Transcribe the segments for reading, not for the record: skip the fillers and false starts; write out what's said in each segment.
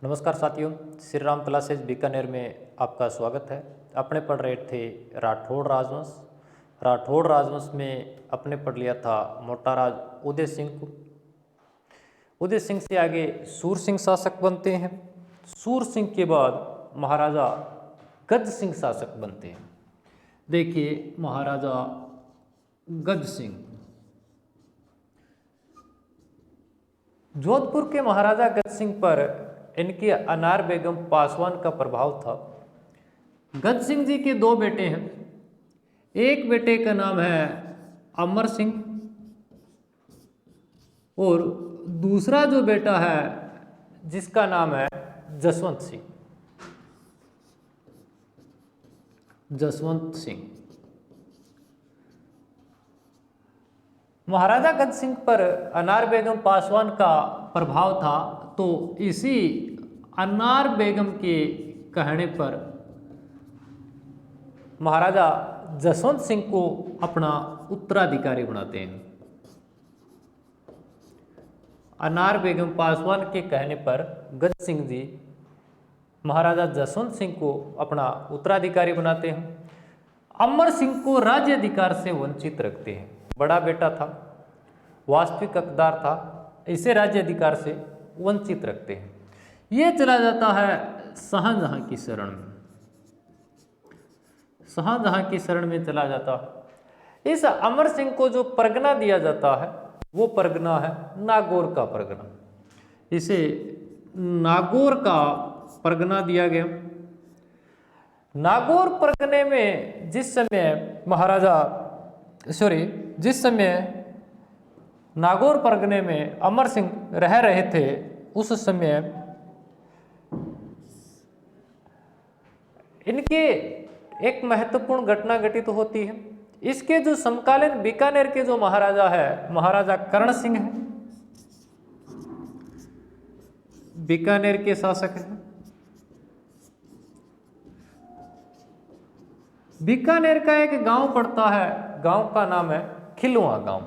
नमस्कार साथियों, श्री राम क्लासेज बीकानेर में आपका स्वागत है। अपने पढ़ रहे थे राठौड़ राजवंश। राठौड़ राजवंश में अपने पढ़ लिया था मोटा राज उदय सिंह को। उदय सिंह से आगे सूर सिंह शासक बनते हैं। सूर सिंह के बाद महाराजा गज सिंह शासक बनते हैं। देखिए, महाराजा गज सिंह, जोधपुर के महाराजा गज सिंह पर इनकी अनार बेगम पासवान का प्रभाव था। गज सिंह जी के दो बेटे हैं। एक बेटे का नाम है अमर सिंह और दूसरा जो बेटा है जिसका नाम है जसवंत सिंह। जसवंत सिंह महाराजा गज सिंह पर अनार बेगम पासवान का प्रभाव था, तो इसी अनार बेगम के कहने पर महाराजा जसवंत सिंह को अपना उत्तराधिकारी बनाते हैं। अनार बेगम पासवान के कहने पर गज सिंह जी महाराजा जसवंत सिंह को अपना उत्तराधिकारी बनाते हैं। अमर सिंह को राज्य अधिकार से वंचित रखते हैं। बड़ा बेटा था, वास्तविक हकदार था, इसे राज्य अधिकार से वंचित रखते हैं। ये चला जाता है शाहजहां की शरण में। शाहजहां की शरण में चला जाता है। इस अमर सिंह को जो परगना दिया जाता है वो परगना है नागौर का परगना। इसे नागौर का परगना दिया गया। नागौर परगने में जिस समय नागौर परगने में अमर सिंह रह रहे थे, उस समय इनके एक महत्वपूर्ण घटना घटित होती है। इसके जो समकालीन बीकानेर के जो महाराजा है, महाराजा कर्ण सिंह है, बीकानेर के शासक हैं। बीकानेर का एक गांव पड़ता है, गांव का नाम है खिलुआ गांव।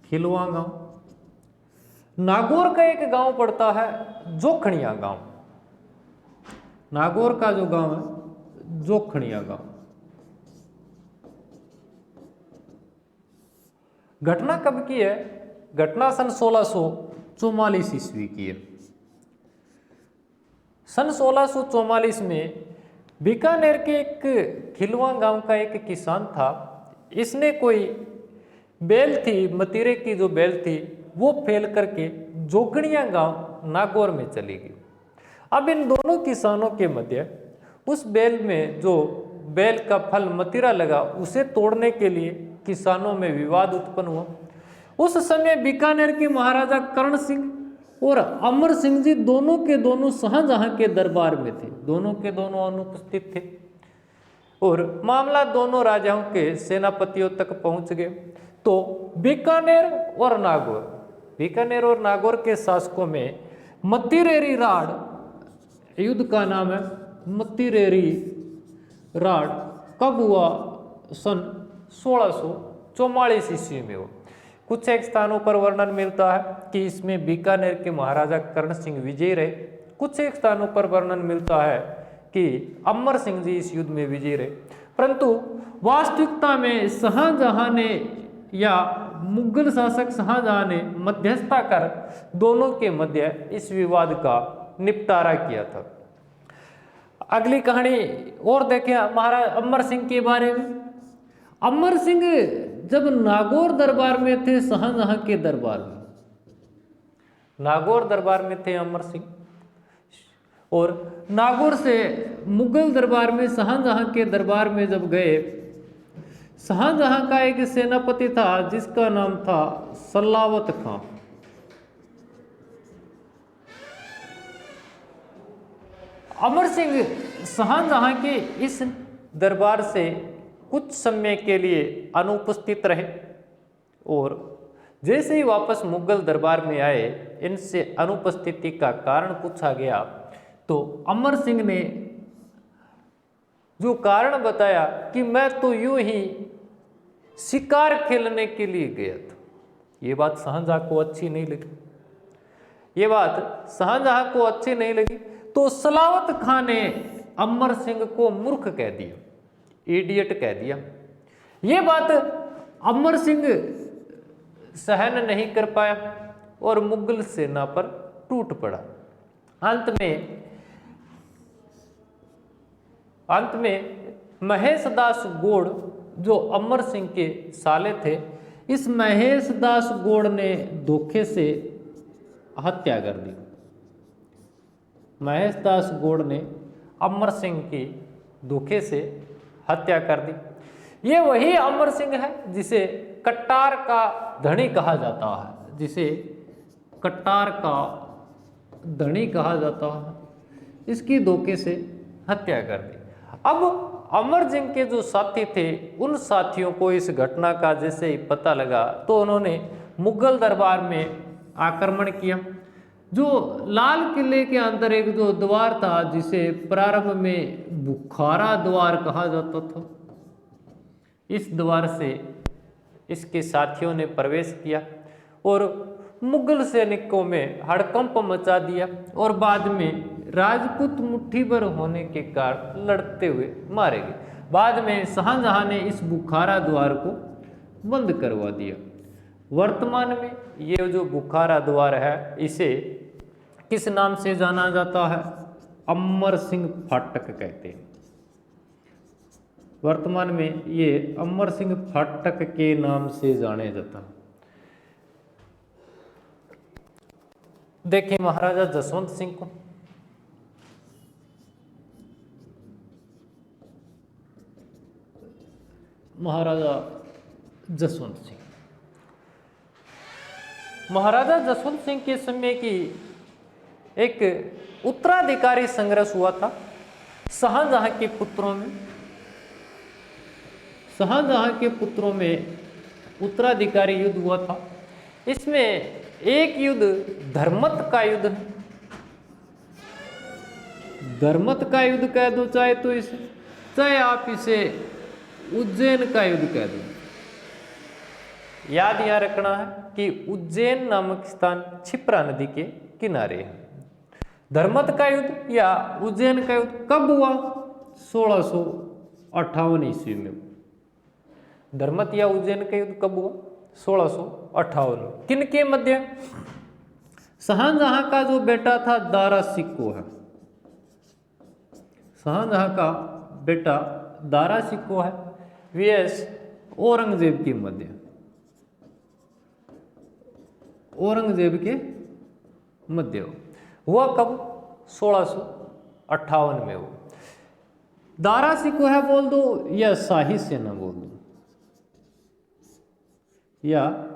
खिलुआ गांव। नागौर का एक गांव पड़ता है जोखड़िया गांव। नागौर का जो गांव है जोखड़िया गांव। घटना कब की है? घटना सन 1644 ईस्वी की है। सन 1644 में बीकानेर के एक खिलुआ गांव का एक किसान था। इसने कोई बेल थी, मतीरे की जो बेल थी वो फेल करके जोगणिया गांव नागौर में चली गई। अब इन दोनों किसानों के मध्य उस बेल में जो बेल का फल मतीरा लगा उसे तोड़ने के लिए किसानों में विवाद उत्पन्न हुआ। उस समय बीकानेर के महाराजा कर्ण सिंह और अमर सिंह जी दोनों के दोनों शाहजहां के दरबार में थे। दोनों के दोनों अनुपस्थित थे और मामला दोनों राजाओं के सेनापतियों तक पहुंच गए। तो बीकानेर और नागौर के शासकों में मत्तीरेरी राड, युद्ध का नाम है मत्तीरेरी राड, कब हुआ? सन 1644 ईस्वी में हो। कुछ एक स्थानों पर वर्णन मिलता है कि इसमें बीकानेर के महाराजा कर्ण सिंह विजयी रहे। कुछ एक स्थानों पर वर्णन मिलता है कि अमर सिंह जी इस युद्ध में विजयी रहे। परंतु वास्तविकता में शाहजहां ने या मुगल शासक शाहजहां ने मध्यस्थता कर दोनों के मध्य इस विवाद का निपटारा किया था। अगली कहानी और देखें महाराज अमर सिंह के बारे में। अमर सिंह जब नागौर दरबार में थे, शाहजहां के दरबार में, नागौर दरबार में थे अमर सिंह, और नागौर से मुगल दरबार में शाहजहां के दरबार में जब गए, शाहजहां का एक सेनापति था जिसका नाम था सलावत खां। अमर सिंह शाहजहां के इस दरबार से कुछ समय के लिए अनुपस्थित रहे और जैसे ही वापस मुगल दरबार में आए, इनसे अनुपस्थिति का कारण पूछा गया तो अमर सिंह ने जो कारण बताया कि मैं तो यूं ही शिकार खेलने के लिए गया था। ये बात शाहजहां को अच्छी नहीं लगी। ये बात शाहजहां को अच्छी नहीं लगी तो सलावत खां ने अमर सिंह को मूर्ख कह दिया, इडियट कह दिया। ये बात अमर सिंह सहन नहीं कर पाया और मुगल सेना पर टूट पड़ा। अंत में महेश दास गौड़ जो अमर सिंह के साले थे, इस महेश दास गौड़ ने धोखे से हत्या कर दी। महेश दास गौड़ ने अमर सिंह की धोखे से हत्या कर दी। ये वही अमर सिंह है जिसे कट्टार का धनी कहा जाता है, जिसे कट्टार का धनी कहा जाता है, इसकी धोखे से हत्या कर दी। अब अमर सिंह के जो साथी थे, उन साथियों को इस घटना का जैसे ही पता लगा तो उन्होंने मुगल दरबार में आक्रमण किया। जो लाल किले के अंदर एक जो द्वार था जिसे प्रारंभ में बुखारा द्वार कहा जाता था, इस द्वार से इसके साथियों ने प्रवेश किया और मुगल सैनिकों में हड़कंप मचा दिया और बाद में राजपूत मुट्ठी भर होने के कारण लड़ते हुए मारे गए। बाद में शाहजहां ने इस बुखारा द्वार को बंद करवा दिया। वर्तमान में ये जो बुखारा द्वार है, इसे किस नाम से जाना जाता है? अमर सिंह फाटक कहते हैं। वर्तमान में ये अमर सिंह फाटक के नाम से जाने जाता है। देखिए महाराजा जसवंत सिंह को, महाराजा जसवंत सिंह, महाराजा जसवंत सिंह के समय की एक उत्तराधिकारी संघर्ष हुआ था शाहजहां के पुत्रों में। शाहजहां के पुत्रों में उत्तराधिकारी युद्ध हुआ था। इसमें एक युद्ध धर्मत का युद्ध है। धर्मत का युद्ध कह दो चाहे तो इसे, चाहे आप इसे उज्जैन का युद्ध कह दो। याद यहाँ रखना है कि उज्जैन नामक स्थान क्षिप्रा नदी के किनारे है। धर्मत का युद्ध या उज्जैन का युद्ध कब हुआ? 1658 ईस्वी में। धर्मत या उज्जैन का युद्ध कब हुआ? 1658 में। किन के मध्य? शाहजहां का जो बेटा था दारा सिक्को है, शाहजहां का बेटा दारा सिक्को है, वीएस औरंगजेब के मध्य, औरंगजेब के मध्य हुआ। कब? 1658 में हुआ। दारा सिक्को है बोल दो या शाही सेना बोल दो, या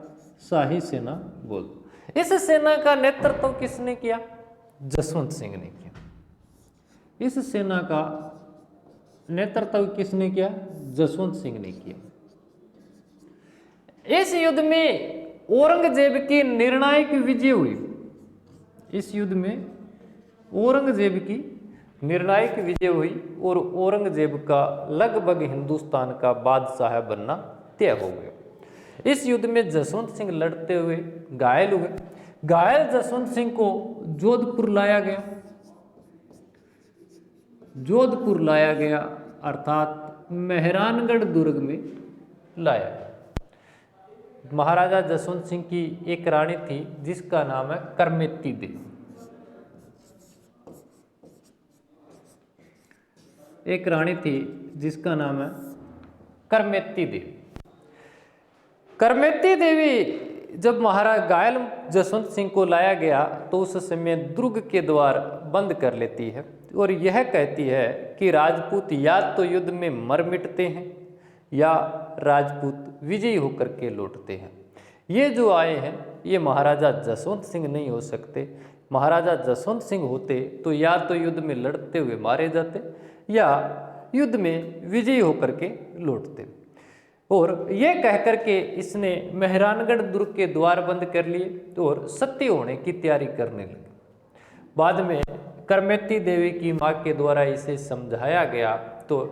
शाही सेना बोल दो। इस सेना का नेतृत्व किसने किया? जसवंत सिंह ने किया। इस सेना का नेतृत्व किसने किया? जसवंत सिंह ने किया। इस युद्ध में औरंगजेब की निर्णायक विजय हुई। इस युद्ध में औरंगजेब की निर्णायक विजय हुई और औरंगजेब का लगभग हिंदुस्तान का बादशाह बनना तय हो गया। इस युद्ध में जसवंत सिंह लड़ते हुए घायल हुए। घायल जसवंत सिंह को जोधपुर लाया गया। जोधपुर लाया गया अर्थात मेहरानगढ़ दुर्ग में लाया गया। महाराजा जसवंत सिंह की एक रानी थी जिसका नाम है करमेती देवी। एक रानी थी जिसका नाम है करमेती देवी। करमेती देवी जब महाराज घायल जसवंत सिंह को लाया गया तो उस समय दुर्ग के द्वार बंद कर लेती है और यह कहती है कि राजपूत या तो युद्ध में मर मिटते हैं या राजपूत विजयी होकर के लौटते हैं। ये जो आए हैं ये महाराजा जसवंत सिंह नहीं हो सकते। महाराजा जसवंत सिंह होते तो या तो युद्ध में लड़ते हुए मारे जाते या युद्ध में विजयी होकर के लौटते। और ये कहकर के इसने मेहरानगढ़ दुर्ग के द्वार बंद कर लिए और सत्य होने की तैयारी करने लगी। बाद में करमेती देवी की माँ के द्वारा इसे समझाया गया तो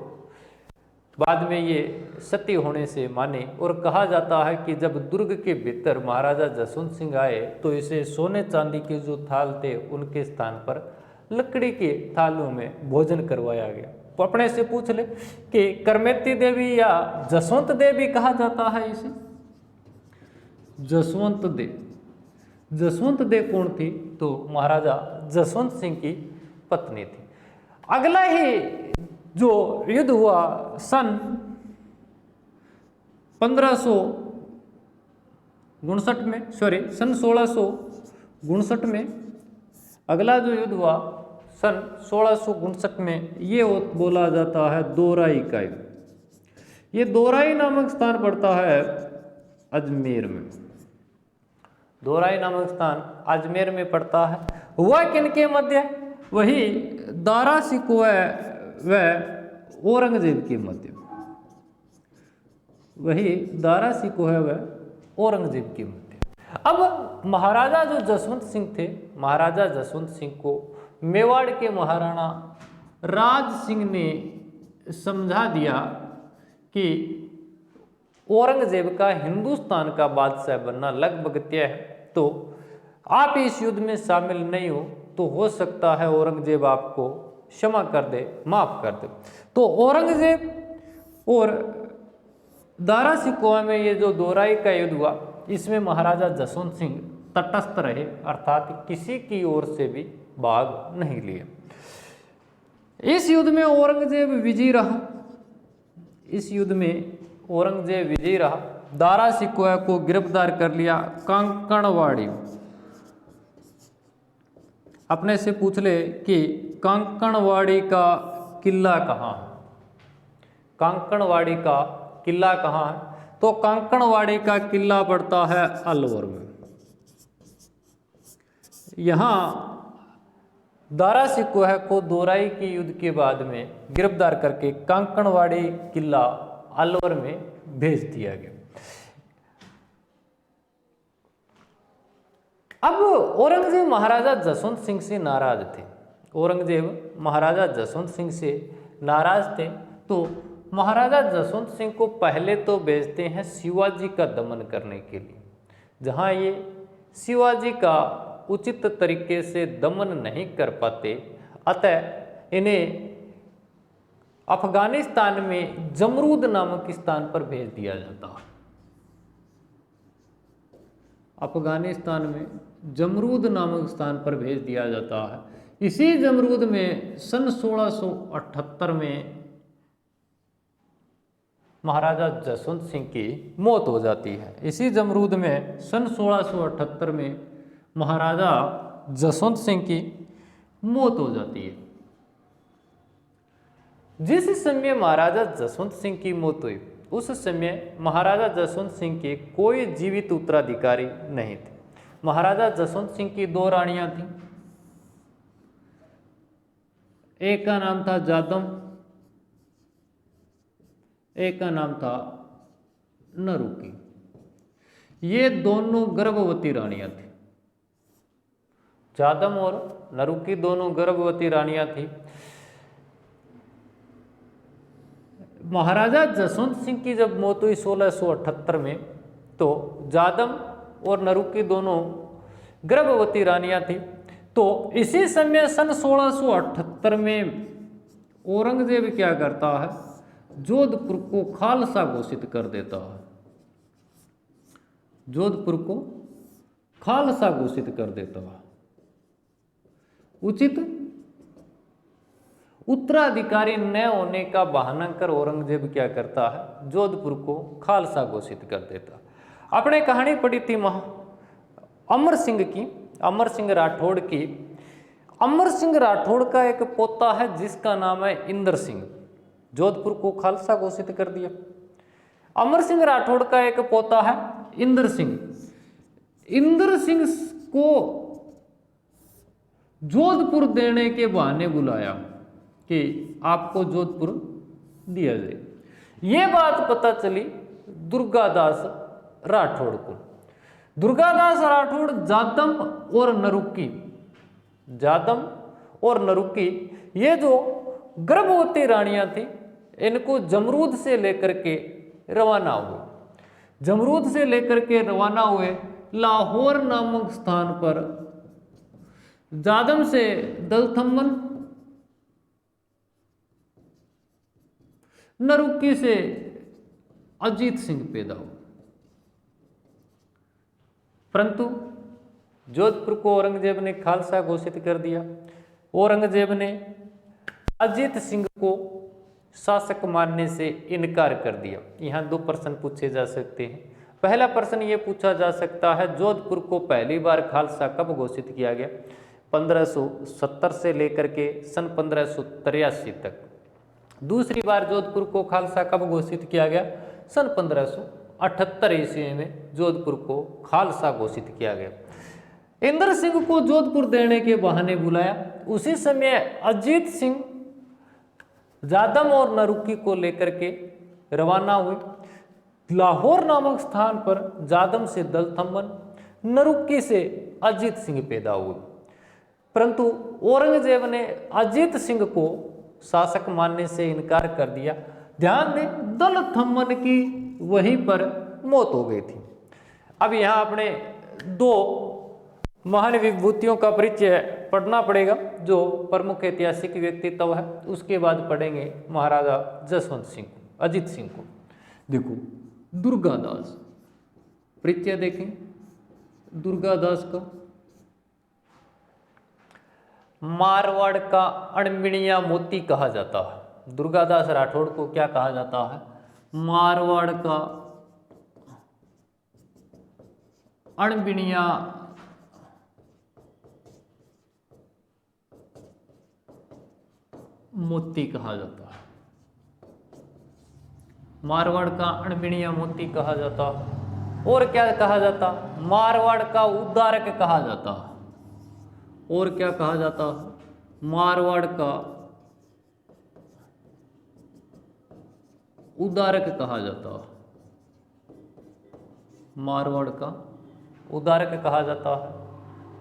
बाद में ये सती होने से माने। और कहा जाता है कि जब दुर्ग के भीतर महाराजा जसवंत सिंह आए तो इसे सोने चांदी के जो थाल थे उनके स्थान पर लकड़ी के थालों में भोजन करवाया गया। तो अपने से पूछ ले कि करमेती देवी या जसवंत देवी कहा जाता है इसे? जसवंत देव। जसवंत देव कौन थी? तो महाराजा जसवंत सिंह की पत्नी थी। अगला ही जो युद्ध हुआ सन 1559 में, सन 1659 में, अगला जो युद्ध हुआ सन 1659 में, ये बोला जाता है दोराई का युद्ध। ये दोराई नामक स्थान पड़ता है अजमेर में। दोराई नामक स्थान अजमेर में पड़ता है। हुआ किनके मध्य? वही दारा शिकोह व औरंगजेब के मध्य। वही दारा शिकोह व औरंगजेब के मध्य। अब महाराजा जो जसवंत सिंह थे, महाराजा जसवंत सिंह को मेवाड़ के महाराणा राज सिंह ने समझा दिया कि औरंगजेब का हिंदुस्तान का बादशाह बनना लगभग तय है, तो आप इस युद्ध में शामिल नहीं हो सकता है औरंगजेब आपको क्षमा कर दे, माफ कर दे। तो औरंगजेब और दारा शिकोह में ये जो दोराई का युद्ध हुआ, इसमें महाराजा जसवंत सिंह तटस्थ रहे, अर्थात किसी की ओर से भी भाग नहीं लिए। इस युद्ध में औरंगजेब विजयी रहा। इस युद्ध में औरंगजेब विजयी रहा। दारा शिकोह को गिरफ्तार कर लिया कांकणवाड़ी। अपने से पूछ ले कि कांकणवाड़ी का किला कहाँ है? कांकणवाड़ी का किला कहाँ है? तो कांकणवाड़ी का किला पड़ता है अलवर में। यहाँ दारा शिकोह को दोराई के युद्ध के बाद में गिरफ्तार करके कांकणवाड़ी किला अलवर में भेज दिया गया। अब औरंगजेब महाराजा जसवंत सिंह से नाराज थे। औरंगजेब महाराजा जसवंत सिंह से नाराज थे, तो महाराजा जसवंत सिंह को पहले तो भेजते हैं शिवाजी का दमन करने के लिए। जहां ये शिवाजी का उचित तरीके से दमन नहीं कर पाते, अतः इन्हें अफगानिस्तान में जमरूद नामक स्थान पर भेज दिया जाता है। अफगानिस्तान में जमरूद नामक स्थान पर भेज दिया जाता है। इसी जमरूद में सन 1678 में महाराजा जसवंत सिंह की मौत हो जाती है। इसी जमरूद में सन 1678 में महाराजा जसवंत सिंह की मौत हो जाती है। जिस समय महाराजा जसवंत सिंह की मौत हुई, उस समय महाराजा जसवंत सिंह के कोई जीवित उत्तराधिकारी नहीं थे। महाराजा जसवंत सिंह की दो रानियां थीं। एक का नाम था जादम, एक का नाम था नरुकी। ये दोनों गर्भवती रानियां थी। जादम और नरुकी दोनों गर्भवती रानियां थी। महाराजा जसवंत सिंह की जब मौत हुई 1678 में, तो जादम और नरुकी दोनों गर्भवती रानियां थी। तो इसी समय सन 1678 में औरंगजेब क्या करता है? जोधपुर को खालसा घोषित कर देता है। जोधपुर को खालसा घोषित कर देता है। उचित उत्तराधिकारी न होने का बहाना कर औरंगजेब क्या करता है? जोधपुर को खालसा घोषित कर देता। आपने कहानी पढ़ी थी अमर सिंह की, अमर सिंह राठौड़ की। अमर सिंह राठौड़ का एक पोता है जिसका नाम है इंद्र सिंह। जोधपुर को खालसा घोषित कर दिया। अमर सिंह राठौड़ का एक पोता है इंद्र सिंह। इंद्र सिंह को जोधपुर देने के बहाने बुलाया कि आपको जोधपुर दिया जाए। ये बात पता चली दुर्गादास राठौड़ को। दुर्गादास राठौड़ जादम और नरुकी, जादम और नरुकी, ये जो गर्भवती रानियां थी, इनको जमरूद से लेकर के रवाना हुए। जमरूद से लेकर के रवाना हुए, लाहौर नामक स्थान पर जादम से दलथम्मन, नरुक्की से अजीत सिंह पैदा हुए। परंतु जोधपुर को औरंगजेब ने खालसा घोषित कर दिया। औरंगजेब ने अजीत सिंह को शासक मानने से इनकार कर दिया। यहाँ दो प्रश्न पूछे जा सकते हैं। पहला प्रश्न ये पूछा जा सकता है, जोधपुर को पहली बार खालसा कब घोषित किया गया? 1570 से लेकर के सन 1583 तक। दूसरी बार जोधपुर को खालसा कब घोषित किया गया? सन 1578 ईस्वी में जोधपुर को खालसा घोषित किया गया। इंद्र सिंह को जोधपुर देने के बहाने बुलाया। उसी समय अजीत सिंह जादम और नरुक्की को लेकर के रवाना हुए। लाहौर नामक स्थान पर जादम से दलथम्मन, नरुक्की से अजीत सिंह पैदा हुए। परंतु औरंगजेब ने अजीत सिंह को शासक मानने से इनकार कर दिया। ध्यान दें, दलथम्मन की वहीं पर मौत हो गई थी। अब यहाँ अपने दो महान विभूतियों का परिचय पढ़ना पड़ेगा, जो प्रमुख ऐतिहासिक व्यक्तित्व है। उसके बाद पढ़ेंगे महाराजा जसवंत सिंह को, अजीत सिंह को। देखो, दुर्गादास, परिचय देखें दुर्गादास का। मारवाड़ का अणबिणिया मोती कहा जाता है। दुर्गादास राठौड़ को क्या कहा जाता है? मारवाड़ का अणबिणिया मोती कहा जाता है। मारवाड़ का अणबिणिया मोती कहा जाता है। और क्या कहा जाता? मारवाड़ का उद्धारक कहा जाता है। और क्या कहा जाता है? मारवाड़ का उद्धारक कहा जाता है। मारवाड़ का उद्धारक कहा जाता है।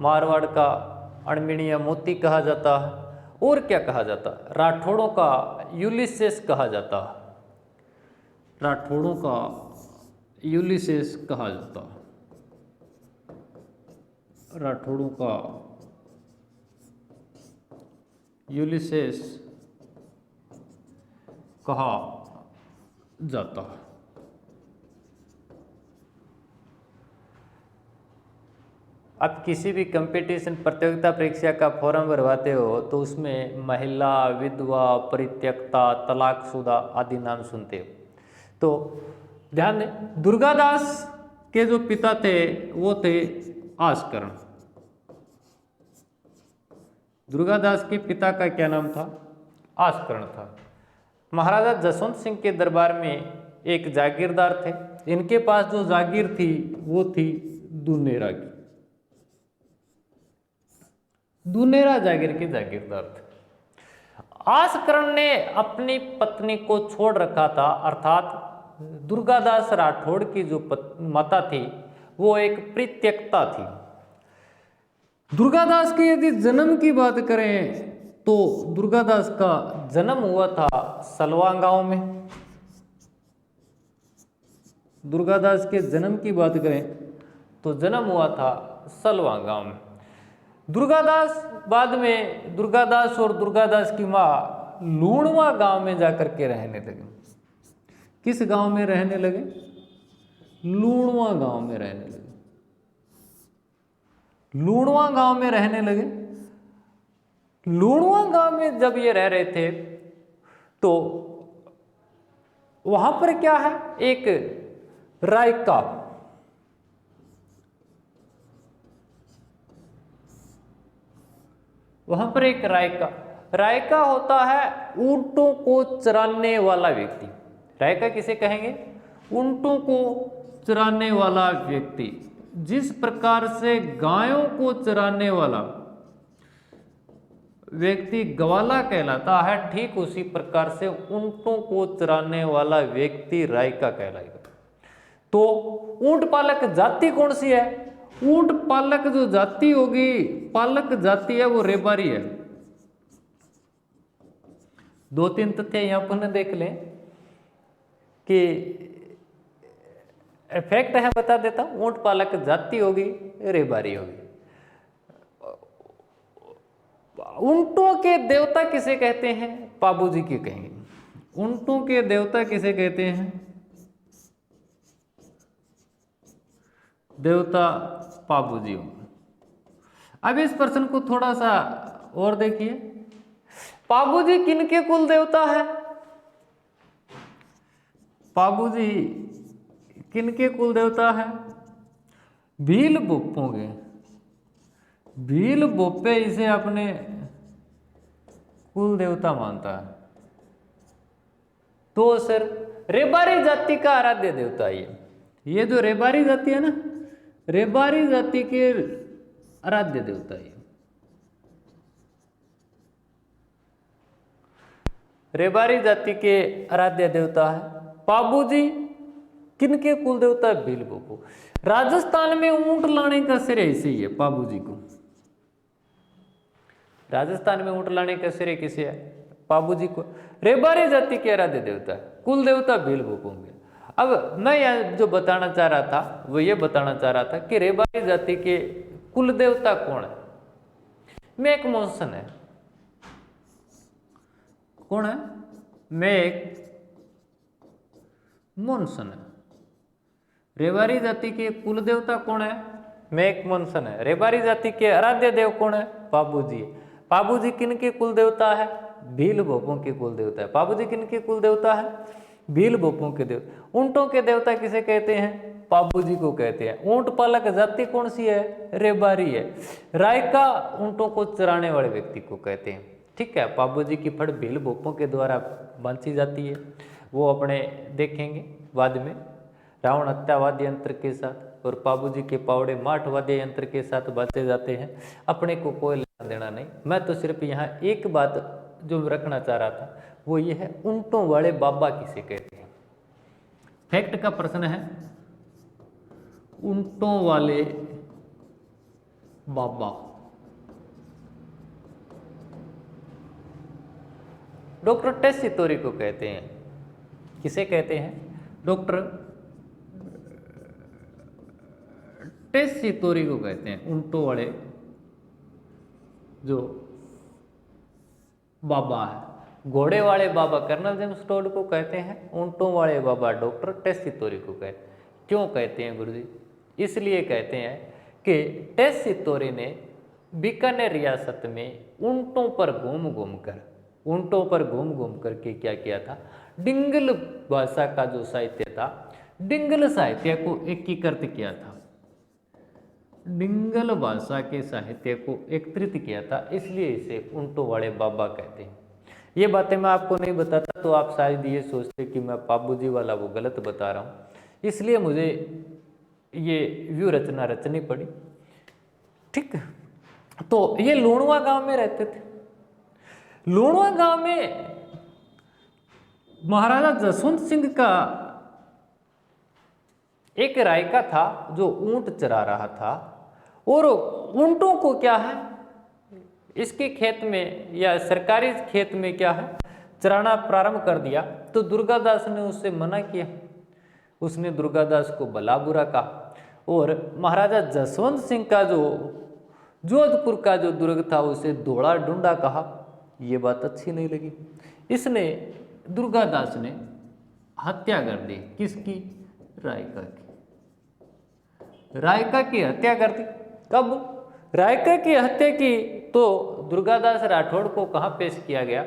मारवाड़ का अणबिणिया मोती कहा जाता है। और क्या कहा जाता है? राठौड़ों का यूलिसेस कहा जाता है। राठौड़ों का यूलिसेस कहा जाता है। राठौड़ों का यूलिसेस कहा जाता है। आप किसी भी कंपटीशन प्रतियोगिता परीक्षा का फॉर्म भरवाते हो तो उसमें महिला, विधवा, परित्यक्ता, तलाकशुदा आदि नाम सुनते हो। तो ध्यान दें, दुर्गादास के जो पिता थे वो थे आस्करण। दुर्गादास के पिता का क्या नाम था? आस्करण था। महाराजा जसवंत सिंह के दरबार में एक जागीरदार थे। इनके पास जो जागीर थी वो थी दुनेरा की। दुनेरा जागीर के जागीरदार थे। आस्करण ने अपनी पत्नी को छोड़ रखा था, अर्थात दुर्गादास राठौड़ की जो माता थी वो एक परित्यक्ता थी। दुर्गादास के यदि जन्म की बात करें तो दुर्गादास का जन्म हुआ था सलवा गांव में। दुर्गादास के जन्म की बात करें तो जन्म हुआ था सलवा गांव में। दुर्गादास बाद में दुर्गादास और दुर्गादास की माँ लूणवा गांव में जाकर के रहने लगे। किस गांव में रहने लगे? लूणवा गांव में रहने लगे। लूणवा गांव में रहने लगे। लूणवा गांव में जब ये रह रहे थे तो वहां पर क्या है? एक रायका, वहां पर एक रायका होता है ऊंटों को चराने वाला व्यक्ति। रायका किसे कहेंगे? ऊंटों को चराने वाला व्यक्ति। जिस प्रकार से गायों को चराने वाला व्यक्ति ग्वाला कहलाता है, ठीक उसी प्रकार से ऊंटों को चराने वाला व्यक्ति रायका कहलाएगा। तो ऊंट पालक जाति कौन सी है? ऊंट पालक जो जाति होगी, पालक जाति है वो रेबारी है। 2-3 तथ्य यहाँ पुनः देख लें कि इफेक्ट है, बता देता हूँ। ऊंट पालक जाति होगी, रेबारी होगी। ऊंटों के देवता किसे कहते हैं? पाबूजी के कहेंगे। ऊंटों के देवता किसे कहते हैं? देवता पाबूजी होंगे। अब इस प्रश्न को थोड़ा सा और देखिए, पाबूजी किनके कुल देवता है? पाबूजी किनके कुल देवता है? भील बोप्पों के। भील बोप्पे इसे अपने कुल देवता मानता है। तो सर रेबारी जाति का आराध्य देवता ये जो रेबारी जाति है ना, रेबारी जाति के आराध्य देवता ये। रेबारी जाति के आराध्य देवता है। पाबूजी किनके कुल देवता है? भील बोप्पो। राजस्थान में ऊंट लाने का श्रेय इसे ही है, पाबूजी को। राजस्थान में ऊंट लाने का श्रेय किसे है? पाबूजी को। रेबारी जाति के आराध्य देवता है, कुल देवता भील बोप्पो होंगे। अब मैं यह जो बताना चाह रहा था वो ये बताना चाह रहा था कि रेबारी जाति के कुल देवता कौन है? मेक मोनसन है। कौन है? मेक मोनसन है। रेबारी जाति के कुल देवता कौन है? मेक मोनसन है। रेबारी जाति के आराध्य देव कौन है? पाबूजी। पाबूजी किनके कुल देवता है? भील बोप्पों के कुल देवता है। पाबूजी किनके कुल देवता है? भील बोप्पों के देव। ऊंटों के देवता किसे कहते हैं? पाबूजी को कहते हैं। ऊंट पालक जाति कौन सी है? रेबारी है। रायका ऊंटों को चराने वाले व्यक्ति को कहते हैं। ठीक है, पाबूजी की फड़ भील बोप्पों के द्वारा बांधी जाती है, वो अपने देखेंगे बाद में। रावण हत्या वाद्य यंत्र के साथ और पाबूजी के पावड़े माठ वाद्य यंत्र के साथ बांधे जाते हैं। अपने को कोई लेना देना नहीं। मैं तो सिर्फ यहाँ एक बात जो रखना चाह रहा था वो ये है, ऊंटों वाले बाबा किसे कहते हैं? फैक्ट का प्रश्न है, ऊंटों वाले बाबा। डॉक्टर टेस्सीतोरी को कहते हैं। किसे कहते हैं? डॉक्टर टेस्सीतोरी को कहते हैं। ऊंटों वाले जो बाबा है, घोड़े वाले बाबा कर्नल जेम्स टोड को कहते हैं। ऊंटों वाले बाबा डॉक्टर टेस्सीतोरी को कहते हैं। क्यों कहते हैं गुरुजी? इसलिए कहते हैं कि टेस्सीतोरी ने बीकानेर रियासत में ऊंटों पर घूम घूम करके क्या किया था? डिंगल भाषा का जो साहित्य था, डिंगल साहित्य को एकीकृत किया था। डिंगल भाषा के साहित्य को एकत्रित किया था, इसलिए इसे ऊंटों वाले बाबा कहते हैं। ये बातें मैं आपको नहीं बताता तो आप शायद ये सोचते कि मैं पाबूजी वाला वो गलत बता रहा हूँ, इसलिए मुझे ये व्यू रचना रचनी पड़ी। ठीक, तो ये लूणवा गांव में रहते थे। लूणवा गांव में महाराजा जसवंत सिंह का एक रायका था जो ऊंट चरा रहा था, और ऊंटों को क्या है, इसके खेत में या सरकारी खेत में क्या है, चराना प्रारंभ कर दिया। तो दुर्गादास ने उससे मना किया। उसने दुर्गादास को भला बुरा कहा, और महाराजा जसवंत सिंह का जो जोधपुर का जो दुर्ग था उसे धोड़ा ढूंढा कहा। ये बात अच्छी नहीं लगी। इसने दुर्गादास ने हत्या कर दी। किसकी? रायका की। रायका की हत्या कर दी। कब रायका की हत्या की तो दुर्गादास राठौड़ को कहाँ पेश किया गया?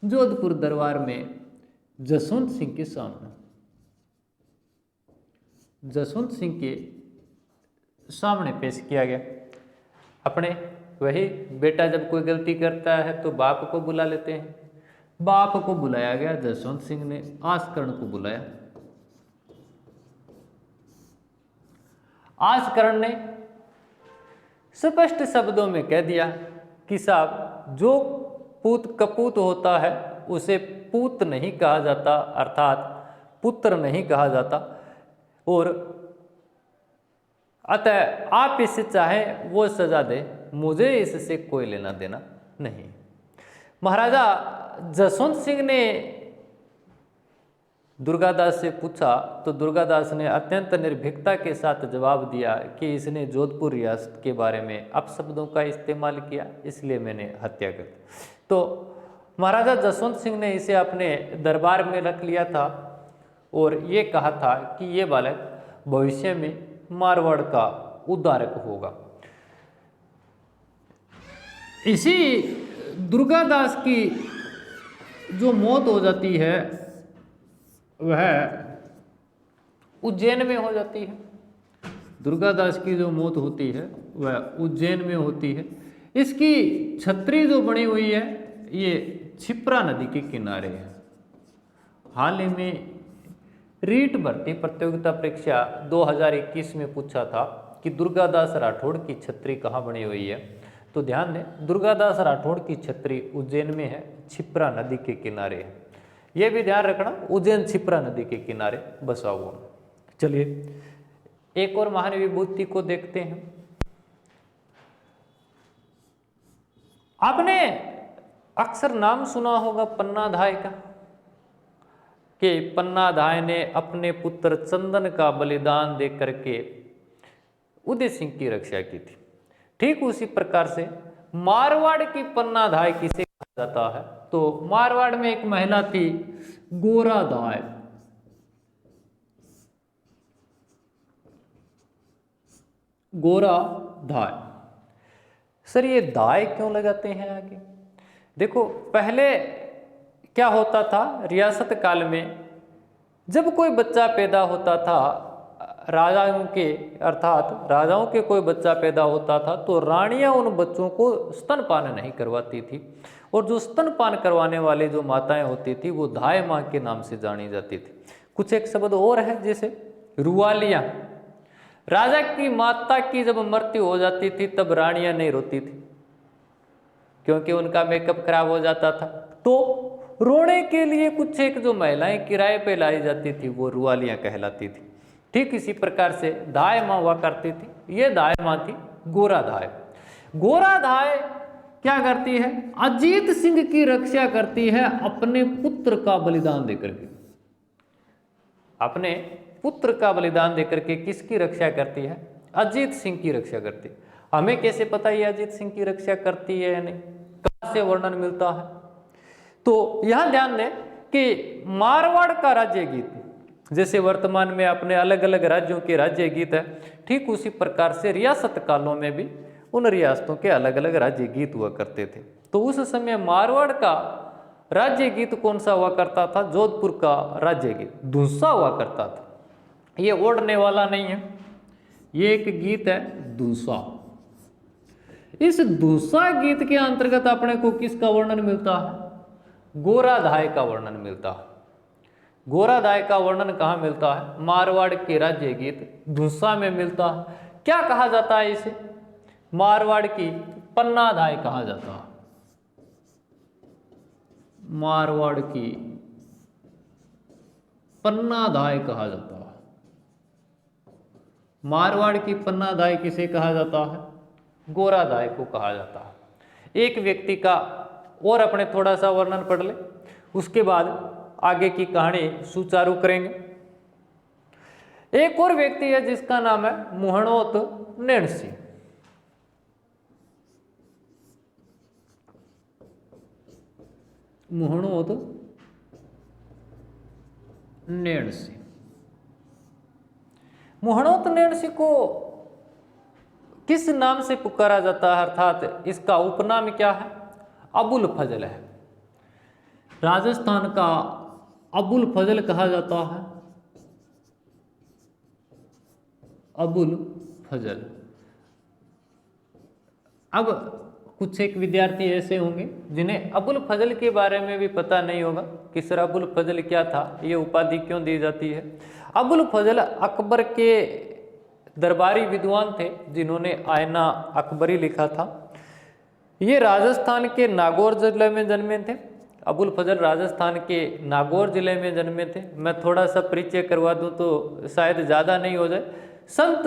जोधपुर दरबार में जसवंत सिंह के सामने। जसवंत सिंह के सामने पेश किया गया। अपने वही बेटा जब कोई गलती करता है तो बाप को बुला लेते हैं। बाप को बुलाया गया। जसवंत सिंह ने आसकर्ण को बुलाया। आसकर्ण ने स्पष्ट शब्दों में कह दिया कि साहब, जो पूत कपूत होता है उसे पूत नहीं कहा जाता, अर्थात पुत्र नहीं कहा जाता, और अतः आप इससे चाहे वो सजा दे, मुझे इससे कोई लेना देना नहीं। महाराजा जसवंत सिंह ने दुर्गादास से पूछा तो दुर्गादास ने अत्यंत निर्भीकता के साथ जवाब दिया कि इसने जोधपुर रियासत के बारे में अपशब्दों का इस्तेमाल किया, इसलिए मैंने हत्या कर दी। तो महाराजा जसवंत सिंह ने इसे अपने दरबार में रख लिया था और ये कहा था कि ये बालक भविष्य में मारवाड़ का उद्धारक होगा। इसी दुर्गादास की जो मौत हो जाती है वह उज्जैन में हो जाती है। दुर्गादास की जो मौत होती है वह उज्जैन में होती है। इसकी छतरी जो बनी हुई है ये क्षिप्रा नदी के किनारे है। हाल ही में रीट भर्ती प्रतियोगिता परीक्षा 2021 में पूछा था कि दुर्गादास राठौड़ की छतरी कहाँ बनी हुई है, तो ध्यान दें दुर्गादास राठौड़ की छतरी उज्जैन में है, क्षिप्रा नदी के किनारे है। यह भी ध्यान रखना उज्जैन क्षिप्रा नदी के किनारे बसा हुआ। चलिए एक और महान विभूति को देखते हैं। आपने अक्सर नाम सुना होगा पन्नाधाय का, कि पन्नाधाय ने अपने पुत्र चंदन का बलिदान दे करके उदय सिंह की रक्षा की थी। ठीक उसी प्रकार से मारवाड़ की पन्नाधाय किसे कहा जाता है, तो मारवाड़ में एक महिला थी गोराधाय। गोराधाय। सर ये दाय क्यों लगाते हैं आगे? देखो पहले क्या होता था, रियासत काल में जब कोई बच्चा पैदा होता था, राजाओं के अर्थात राजाओं के कोई बच्चा पैदा होता था तो रानियां उन बच्चों को स्तनपान नहीं करवाती थी, और जो स्तनपान करवाने वाले जो माताएं होती थी वो धाय माँ के नाम से जानी जाती थी। कुछ एक शब्द और है जैसे रुआलियाँ। राजा की माता की जब मृत्यु हो जाती थी तब रानियां नहीं रोती थी क्योंकि उनका मेकअप खराब हो जाता था, तो रोने के लिए कुछ एक जो महिलाएं किराए पे लाई जाती थी वो रुआलियाँ कहलाती थी। ठीक इसी प्रकार से धाय माँ हुआ करती थी, ये धाय माँ थी गोराधाय। गोराधाय क्या करती है, अजीत सिंह की रक्षा करती है अपने पुत्र का बलिदान देकर के। अपने पुत्र का बलिदान देकर के किसकी रक्षा करती है? अजीत सिंह की रक्षा करती है। हमें कैसे पता ये अजीत सिंह की रक्षा करती है या नहीं, कहां से वर्णन मिलता है? तो यहां ध्यान दें कि मारवाड़ का राज्य गीत जैसे वर्तमान में अपने अलग अलग राज्यों के राज्य गीत है, ठीक उसी प्रकार से रियासत कालों में भी उन रियासतों के अलग अलग राज्य गीत हुआ करते थे। तो उस समय मारवाड़ का राज्य गीत कौन सा हुआ करता था? जोधपुर का राज्य गीत धुंसा हुआ करता था। ये ओढ़ने वाला नहीं है, ये एक गीत है धुंसा। इस धुंसा गीत के अंतर्गत अपने को किसका वर्णन मिलता है? गोराधाय का वर्णन मिलता है। गोराधाय का वर्णन कहाँ मिलता है? मारवाड़ के राज्य गीत धुंसा में मिलता है। क्या कहा जाता है इसे? मारवाड़ की पन्नाधाय कहा जाता है। मारवाड़ की पन्नाधाय कहा जाता है। मारवाड़ की पन्नाधाय किसे कहा जाता है? गोराधाय को कहा जाता है। एक व्यक्ति का और अपने थोड़ा सा वर्णन पढ़ ले, उसके बाद आगे की कहानी सुचारू करेंगे। एक और व्यक्ति है जिसका नाम है मुहणोत नैणसी। मुहणोत नैणसी। मुहणोत नैणसी को किस नाम से पुकारा जाता है, अर्थात इसका उपनाम क्या है? अबुल फजल है। राजस्थान का अबुल फजल कहा जाता है। अबुल फजल। अब कुछ एक विद्यार्थी ऐसे होंगे जिन्हें अबुल फजल के बारे में भी पता नहीं होगा कि सर अबुल फजल क्या था, ये उपाधि क्यों दी जाती है। अबुल फजल अकबर के दरबारी विद्वान थे जिन्होंने आयना अकबरी लिखा था। ये राजस्थान के नागौर जिले में जन्मे थे। अबुल फजल राजस्थान के नागौर जिले में जन्मे थे। मैं थोड़ा सा परिचय करवा दूं तो शायद ज़्यादा नहीं हो जाए। संत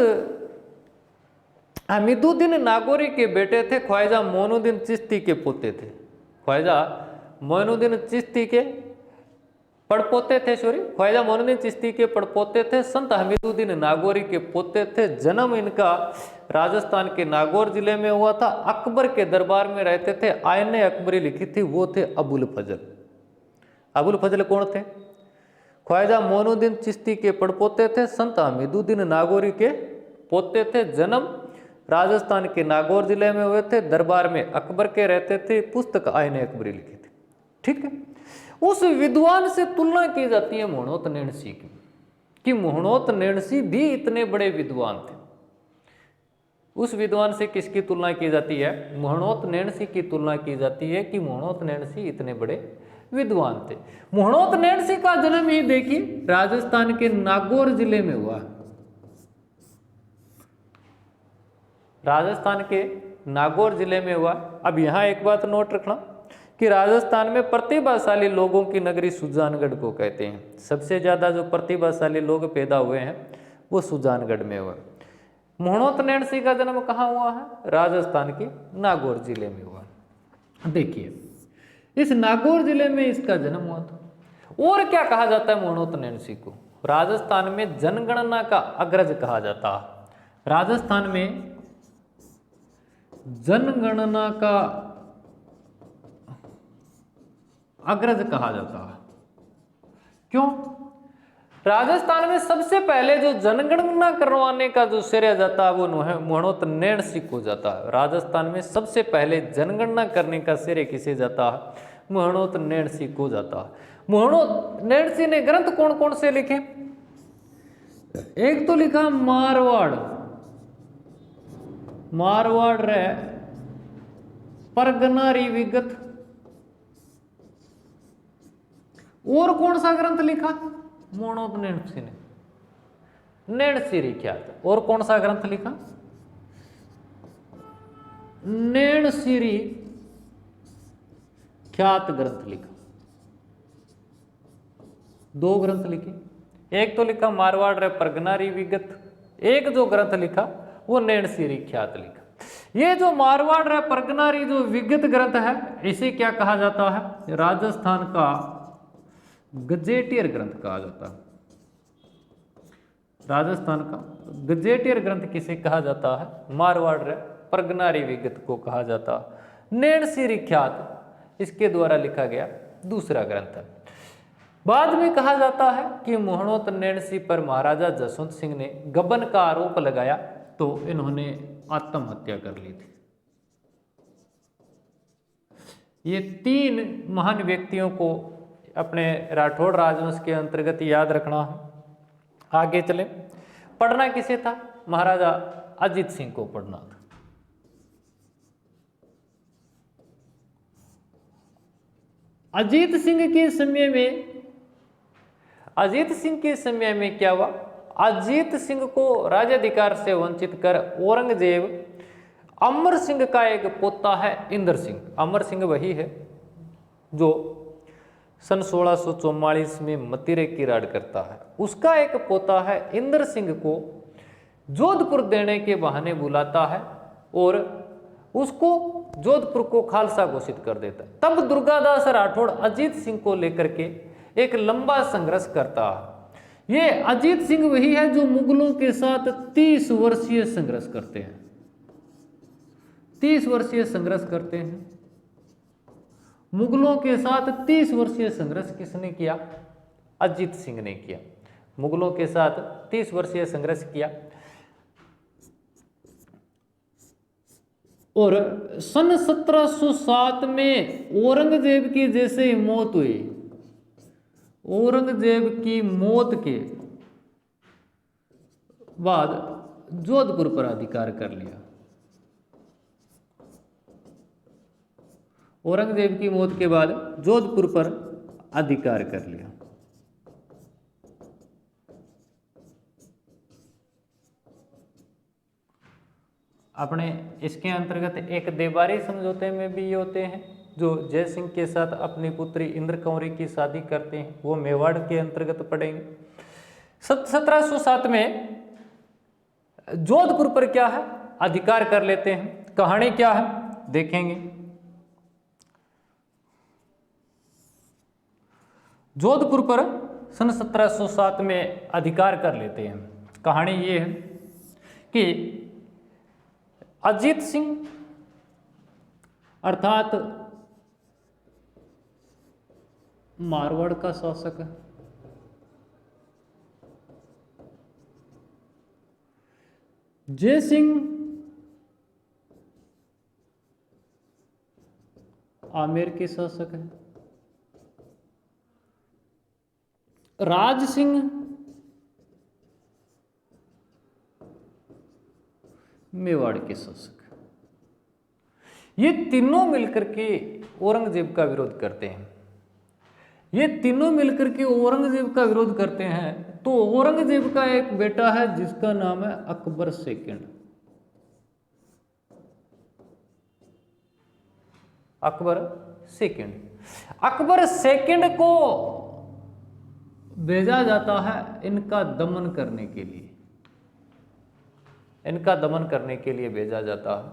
हमीदुद्दीन नागौरी के बेटे थे, ख्वाजा मोइनुद्दीन चिश्ती के पोते थे। ख्वाजा मोइनुद्दीन चिश्ती के पड़पोते थे, ख्वाजा मोइनुद्दीन चिश्ती के पड़पोते थे, संत हमीदुद्दीन नागौरी के पोते थे। जन्म इनका राजस्थान के नागौर जिले में हुआ था। अकबर के दरबार में रहते थे। आयने अकबरी लिखी थी, वो थे अबुल फजल। अबुल फजल कौन थे? ख्वाजा मोइनुद्दीन चिश्ती के पड़पोते थे, संत हमीदुद्दीन नागौरी के पोते थे। जन्म राजस्थान के नागौर जिले में हुए थे। दरबार में अकबर के रहते थे। पुस्तक आयने अकबरी लिखी थी। ठीक है। उस विद्वान से तुलना की जाती है मोहनोत नैणसी की, कि मोहनोत नैणसी भी इतने बड़े विद्वान थे। उस विद्वान से किसकी तुलना की जाती है? मोहनोत नैणसी की तुलना की जाती है कि मोहनोत नैणसी इतने बड़े विद्वान थे। मोहनोत नैणसी का जन्म ही देखिए राजस्थान के नागौर जिले में हुआ। राजस्थान के नागौर जिले में हुआ। अब यहां एक बात नोट रखना कि राजस्थान में प्रतिभाशाली लोगों की नगरी सुजानगढ़ को कहते हैं। सबसे ज्यादा जो प्रतिभाशाली लोग पैदा हुए हैं वो सुजानगढ़ में हुआ। मोहनोत नैणसी का जन्म कहाँ हुआ है? राजस्थान के नागौर जिले में हुआ। देखिए इस नागौर जिले में इसका जन्म हुआ था। और क्या कहा जाता है मोहनोत नैणसी को? राजस्थान में जनगणना का अग्रज कहा जाता है। राजस्थान में जनगणना का अग्रज कहा जाता है। क्यों? राजस्थान में सबसे पहले जो जनगणना करवाने का जो श्रेय जाता है वो मोहनोत नैणसी को जाता है। राजस्थान में सबसे पहले जनगणना करने का श्रेय किसे जाता है? मोहनोत नैणसी को जाता है। मोहनोत नैणसी ने ग्रंथ कौन कौन से लिखे? एक तो लिखा मारवाड़, मारवाड़ रे परगनारी विगत। और कौन सा ग्रंथ लिखा? मोहनोत नैणसी ने नैणसी ख्यात। और कौन सा ग्रंथ लिखा? नैणसी ख्यात ग्रंथ लिखा। दो ग्रंथ लिखे। एक तो लिखा मारवाड़ रे परगनारी विगत, एक जो ग्रंथ लिखा वो नैणसी ख्यात लिखा। ये जो मारवाड़ रे परगनारी जो विगत ग्रंथ है इसे क्या कहा जाता है? राजस्थान का गजेटियर ग्रंथ कहा जाता है। राजस्थान का गजेटियर ग्रंथ किसे कहा जाता है? मारवाड़ रे परगनारी विगत को कहा जाता है। नैणसी ख्यात इसके द्वारा लिखा गया दूसरा ग्रंथ है। बाद में कहा जाता है कि मोहनोत नैणसी पर महाराजा जसवंत सिंह ने गबन का आरोप लगाया तो इन्होंने आत्महत्या कर ली थी। ये तीन महान व्यक्तियों को अपने राठौड़ राजवंश के अंतर्गत याद रखना है। आगे चले। पढ़ना किसे था? महाराजा अजीत सिंह को पढ़ना था। अजीत सिंह के समय में क्या हुआ? अजीत सिंह को राज्याधिकार से वंचित कर औरंगजेब अमर सिंह का एक पोता है इंद्र सिंह। अमर सिंह वही है जो सन 1644 में मतिरे की राड़ करता है। उसका एक पोता है इंद्र सिंह को जोधपुर देने के बहाने बुलाता है और उसको जोधपुर को खालसा घोषित कर देता है। तब दुर्गादास राठौड़ अजीत सिंह को लेकर के एक लंबा संघर्ष करता है। ये अजीत सिंह वही है जो मुगलों के साथ 30 वर्षीय संघर्ष करते हैं। 30 वर्षीय संघर्ष करते हैं। मुगलों के साथ 30 वर्षीय संघर्ष किसने किया? अजीत सिंह ने किया। मुगलों के साथ 30 वर्षीय संघर्ष किया और सन 1707 में औरंगजेब की जैसे ही मौत हुई, औरंगजेब की मौत के बाद जोधपुर पर अधिकार कर लिया। औरंगजेब की मौत के बाद जोधपुर पर अधिकार कर लिया। अपने इसके अंतर्गत एक देवारी समझौते में भी ये होते हैं जो जय सिंह के साथ अपनी पुत्री इंद्र कंवरी की शादी करते हैं, वो मेवाड़ के अंतर्गत पड़ेंगे। 1707 में जोधपुर पर क्या है? अधिकार कर लेते हैं। कहानी क्या है देखेंगे। जोधपुर पर सन 1707 में अधिकार कर लेते हैं। कहानी ये है कि अजीत सिंह अर्थात मारवाड़ का शासक है, जय सिंह आमेर के शासक हैं, राज सिंह मेवाड़ के शासक हैं। ये तीनों मिलकर के औरंगजेब का विरोध करते हैं। ये तीनों मिलकर के औरंगजेब का विरोध करते हैं। तो औरंगजेब का एक बेटा है जिसका नाम है अकबर सेकंड। अकबर सेकंड को भेजा जाता है इनका दमन करने के लिए। इनका दमन करने के लिए भेजा जाता है।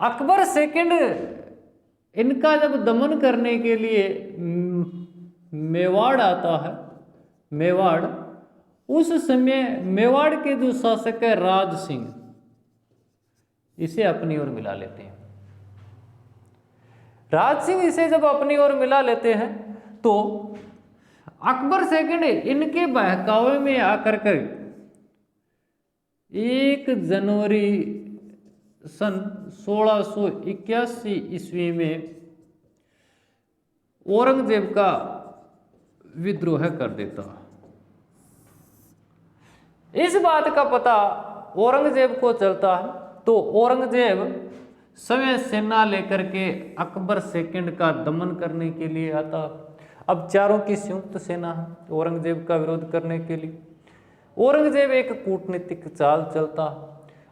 अकबर सेकंड इनका जब दमन करने के लिए मेवाड़ आता है, मेवाड़, उस समय मेवाड़ के जो शासक है राज सिंह, इसे अपनी ओर मिला लेते हैं। राज सिंह इसे जब अपनी ओर मिला लेते हैं तो अकबर सेकंड इनके बहकावे में आकर कर 1 जनवरी सन 1681 ईस्वी में औरंगजेब का विद्रोह कर देता है। इस बात का पता औरंगजेब को चलता है तो औरंगजेब स्वयं सेना लेकर के अकबर सेकंड का दमन करने के लिए आता। अब चारों की संयुक्त सेना है औरंगजेब का विरोध करने के लिए। औरंगजेब एक कूटनीतिक चाल चलता।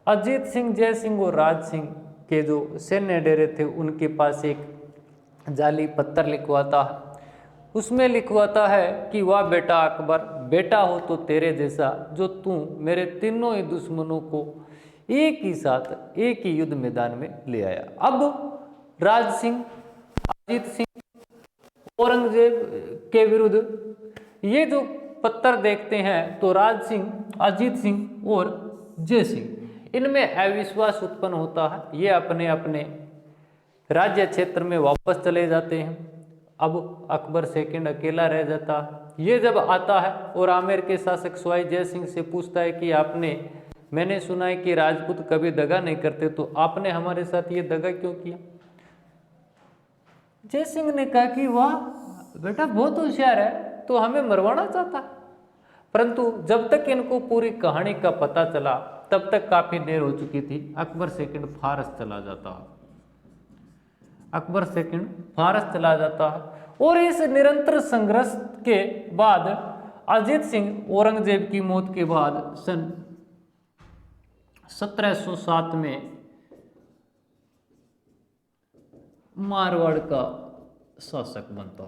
अजीत सिंह, जय सिंह और राज सिंह के जो सैन्य डेरे थे उनके पास एक जाली पत्थर लिखवाता है। उसमें लिखवाता है कि वाह बेटा अकबर, बेटा हो तो तेरे जैसा, जो तू मेरे तीनों ही दुश्मनों को एक ही साथ एक ही युद्ध मैदान में ले आया। अब राज सिंह, अजीत सिंह औरंगजेब के विरुद्ध ये जो पत्थर देखते हैं तो राज सिंह, अजीत सिंह और जय सिंह इनमें अविश्वास उत्पन्न होता है। ये अपने अपने राज्य क्षेत्र में वापस चले जाते हैं। अब अकबर सेकंड अकेला रह जाता। ये जब आता है और आमेर के शासक सवाई जय सिंह से पूछता है कि मैंने सुना है कि राजपूत कभी दगा नहीं करते, तो आपने हमारे साथ ये दगा क्यों किया? जय सिंह ने कहा कि वाह बेटा बहुत होशियार है, तो हमें मरवाना चाहता। परंतु जब तक इनको पूरी कहानी का पता चला तब तक काफी देर हो चुकी थी। अकबर सेकंड फारस चला जाता। अकबर सेकंड फारस चला जाता है और इस निरंतर संघर्ष के बाद अजीत सिंह औरंगजेब की मौत के बाद सन 1707 में मारवाड़ का शासक बनता।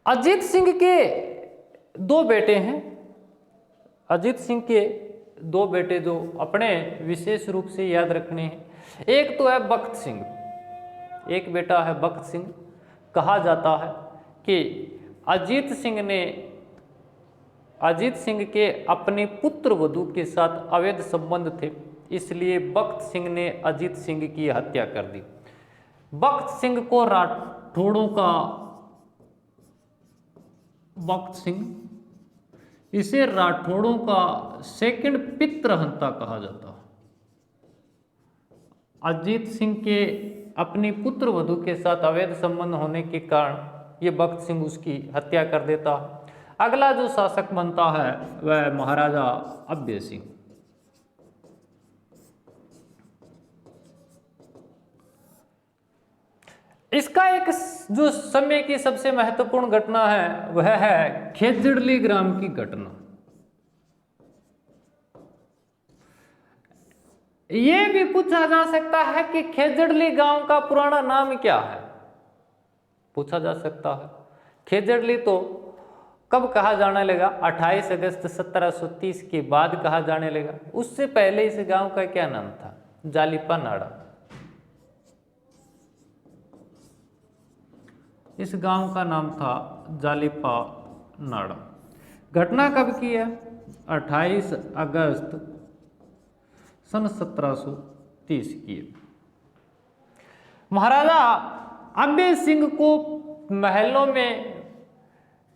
अजीत सिंह के 2 बेटे हैं। अजीत सिंह के 2 बेटे जो अपने विशेष रूप से याद रखने हैं। एक तो है बख्त सिंह, एक बेटा है बख्त सिंह। कहा जाता है कि अजीत सिंह के अपने पुत्र वधू के साथ अवैध संबंध थे, इसलिए बख्त सिंह ने अजीत सिंह की हत्या कर दी। बख्त सिंह को राठौड़ों का बख्त सिंह, इसे राठौड़ों का सेकंड पितृहंता कहा जाता। अजीत सिंह के अपनी पुत्र वधू के साथ अवैध संबंध होने के कारण ये बख्त सिंह उसकी हत्या कर देता। अगला जो शासक बनता है वह महाराजा अभय सिंह। इसका एक जो समय की सबसे महत्वपूर्ण घटना है वह है खेजड़ली ग्राम की घटना। ये भी पूछा जा सकता है कि खेजड़ली गांव का पुराना नाम क्या है, पूछा जा सकता है। खेजड़ली तो कब कहा जाने लगा? 28 अगस्त 1730 के बाद कहा जाने लगा। उससे पहले इस गांव का क्या नाम था? जालिपा नाड़ा। इस गांव का नाम था जालिपा नाड़ा। घटना कब की है? 28 अगस्त सन 1730 की है। महाराजा अभय सिंह को महलों में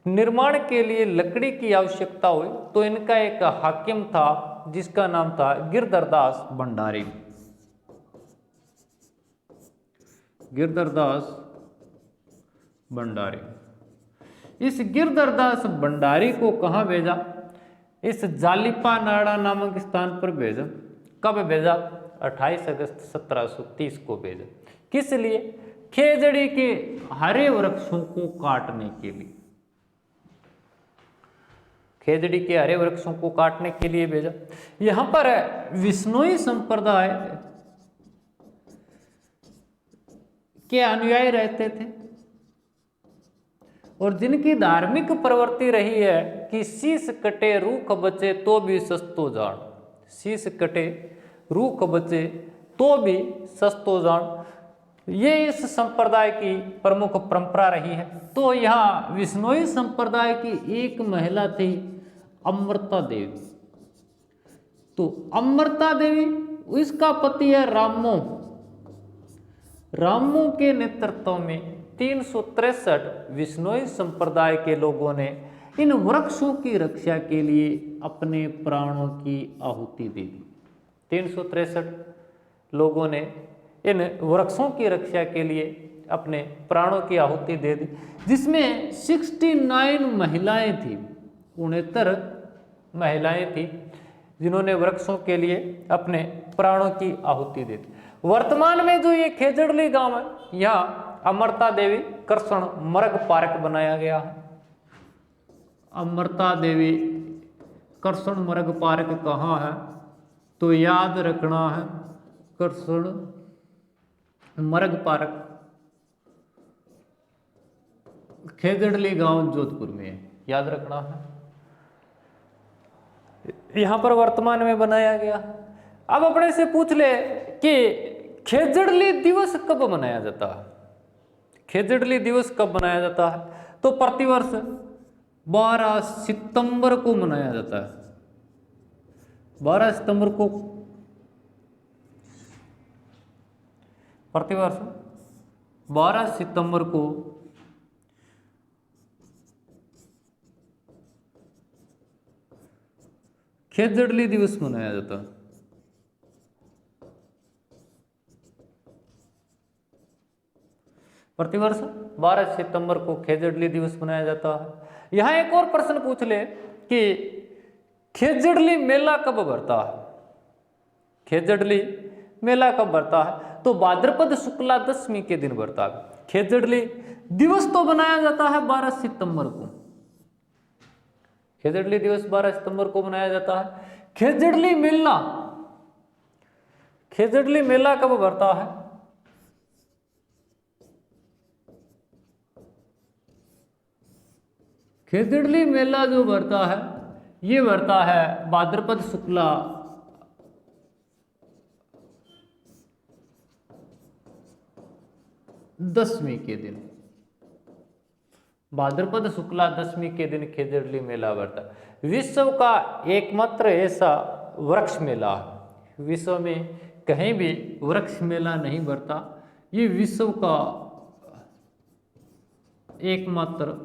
निर्माण के लिए लकड़ी की आवश्यकता हुई, तो इनका एक हाकिम था जिसका नाम था गिरधरदास भंडारी। गिरधरदास भंडारी। इस गिरधरदास भंडारी को कहाँ भेजा? इस जालिपा नाड़ा नामक स्थान पर भेजा। कब भेजा? 28 अगस्त 1730 को भेजा। किस लिए? खेजड़ी के हरे वृक्षों को काटने के लिए। खेजड़ी के हरे वृक्षों को काटने के लिए भेजा। यहां पर विश्नोई संप्रदाय के अनुयायी रहते थे और जिनकी धार्मिक प्रवृत्ति रही है कि शीश कटे रूख बचे तो भी सस्तो जान। शीश कटे रूख बचे तो भी सस्तो जान, ये इस संप्रदाय की प्रमुख परंपरा रही है। तो यहाँ विश्नोई संप्रदाय की एक महिला थी अमृता देवी। तो अमृता देवी, इसका पति है रामो। रामो के नेतृत्व में 363 विश्नोई संप्रदाय के लोगों ने इन वृक्षों की रक्षा के लिए अपने प्राणों की आहुति दे दी। 363 लोगों ने इन वृक्षों की रक्षा के लिए अपने प्राणों की आहुति दे दी, जिसमें 69 महिलाएं थी। 69 महिलाएं थी जिन्होंने वृक्षों के लिए अपने प्राणों की आहुति दे दी। वर्तमान में जो ये खेजड़ली गांव है, यहाँ अमृता देवी कृष्ण मर्ग पार्क बनाया गया है। अमृता देवी कृष्ण मर्ग पार्क कहाँ है? तो याद रखना है, कृष्ण मर्ग पार्क खेजड़ली गांव जोधपुर में है, याद रखना है। यहां पर वर्तमान में बनाया गया। अब अपने से पूछ ले कि खेजड़ली दिवस कब मनाया जाता है? खेजड़ली दिवस कब मनाया जाता है? तो प्रतिवर्ष 12 सितंबर को मनाया जाता है। 12 सितंबर को प्रतिवर्ष 12 सितंबर को खेजड़ली दिवस मनाया जाता है। प्रतिवर्ष 12 सितंबर को खेजड़ली दिवस मनाया जाता है। यहां एक और प्रश्न पूछ ले कि खेजड़ली मेला कब भरता है? खेजड़ली मेला कब भरता है? तो भाद्रपद शुक्ला दशमी के दिन भरता है। खेजड़ली दिवस तो बनाया जाता है 12 सितंबर को। खेजड़ली दिवस 12 सितंबर को मनाया जाता है। खेजड़ली मेला, खेजड़ली मेला कब भरता है? खेजड़ली मेला जो भरता है, ये भरता है भाद्रपद शुक्ला दशमी के दिन। भाद्रपद शुक्ला दशमी के दिन खेजड़ली मेला भरता है। विश्व का एकमात्र ऐसा वृक्ष मेला है, विश्व में कहीं भी वृक्ष मेला नहीं भरता। ये विश्व का एकमात्र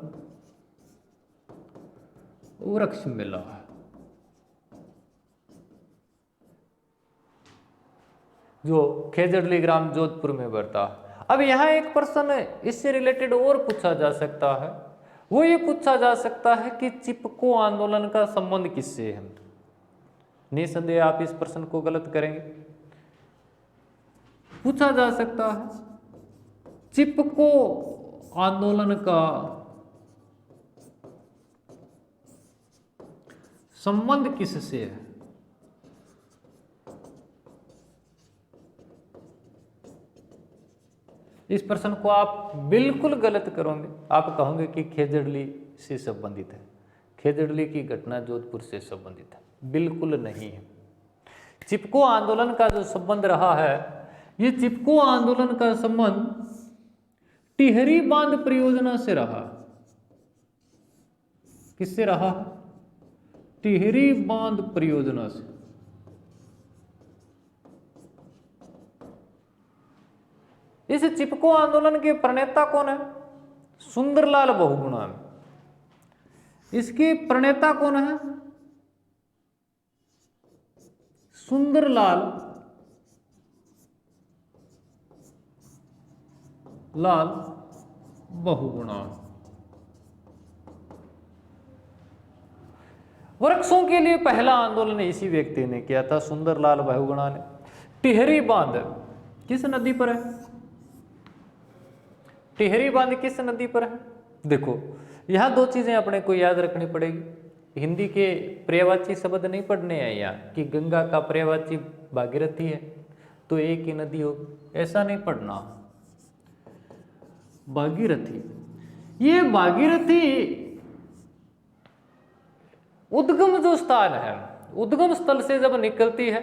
वृक्ष मेला है जो खेजड़ली ग्राम जोधपुर में भरता है। अब यहाँ एक प्रश्न इससे रिलेटेड और पूछा जा सकता है, वो ये पूछा जा सकता है कि चिपको आंदोलन का संबंध किससे है? निसंदेह आप इस प्रश्न को गलत करेंगे। पूछा जा सकता है चिपको आंदोलन का संबंध किससे है? इस प्रश्न को आप बिल्कुल गलत करोगे। आप कहोगे कि खेजड़ली से संबंधित है, खेजड़ली की घटना जोधपुर से संबंधित है। बिल्कुल नहीं है। चिपको आंदोलन का जो संबंध रहा है, ये चिपको आंदोलन का संबंध टिहरी बांध परियोजना से रहा। किससे रहा? टिहरी बांध परियोजना से। इस चिपको आंदोलन के प्रणेता कौन है? सुंदरलाल बहुगुणा। इसके प्रणेता कौन है? सुंदरलाल बहुगुणा। वृक्षों के लिए पहला आंदोलन इसी व्यक्ति ने किया था, सुंदरलाल बहुगुणा ने। टिहरी बांध किस नदी पर है? टिहरी बांध किस नदी पर है? देखो, यहां दो चीजें अपने को याद रखनी पड़ेगी। हिंदी के पर्यायवाची शब्द नहीं पढ़ने हैं यहाँ कि गंगा का पर्यायवाची भागीरथी है तो एक ही नदी होगी, ऐसा नहीं पढ़ना। भागीरथी, ये भागीरथी उद्गम जो स्थान है, उद्गम स्थल से जब निकलती है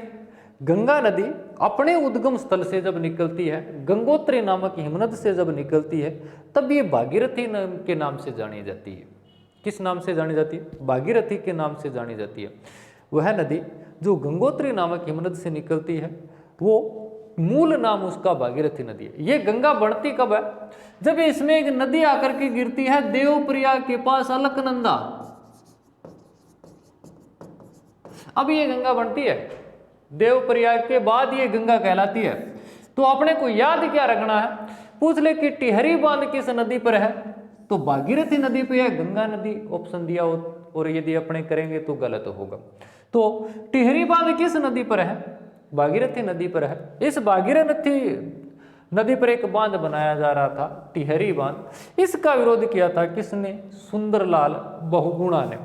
गंगा नदी, अपने उद्गम स्थल से जब निकलती है, गंगोत्री नामक हिमनद से जब निकलती है, तब ये भागीरथी के नाम से जानी जाती है। किस नाम से जानी जाती है? भागीरथी के नाम से जानी जाती है। वह नदी जो गंगोत्री नामक हिमनद से निकलती है, वो मूल नाम उसका भागीरथी नदी है। ये गंगा बढ़ती कब है? जब इसमें एक नदी आकर के गिरती है देवप्रयाग के पास, अलकनंदा। अब ये गंगा बनती है, देवप्रयाग के बाद ये गंगा कहलाती है। तो अपने को याद क्या रखना है? पूछ ले कि टिहरी बांध किस नदी पर है, तो भागीरथी नदी पे है, गंगा नदी ऑप्शन दिया हो, और यदि अपने करेंगे तो गलत होगा। तो टिहरी बांध किस नदी पर है? भागीरथी नदी पर है। इस भागीरथी नदी पर एक बांध बनाया जा रहा था, टिहरी बांध। इसका विरोध किया था किसने? सुंदरलाल बहुगुणा ने।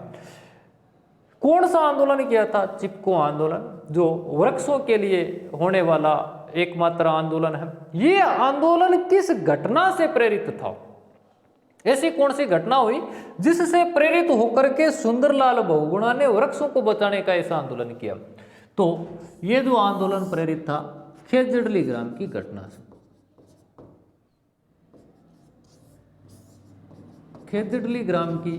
कौन सा आंदोलन किया था? चिपको आंदोलन, जो वृक्षों के लिए होने वाला एकमात्र आंदोलन है। ये आंदोलन किस घटना से प्रेरित था? ऐसी कौन सी घटना हुई जिससे प्रेरित होकर के सुंदरलाल बहुगुणा ने वृक्षों को बचाने का ऐसा आंदोलन किया? तो ये जो आंदोलन प्रेरित था खेजड़ली ग्राम की घटना से। खेजड़ली ग्राम की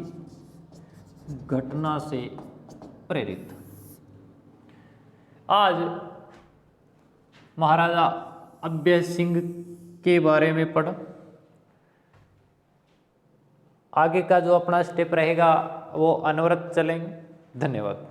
घटना से प्रेरित। आज महाराजा अभय सिंह के बारे में पढ़ा। आगे का जो अपना स्टेप रहेगा वो अनवरत चलेंगे। धन्यवाद।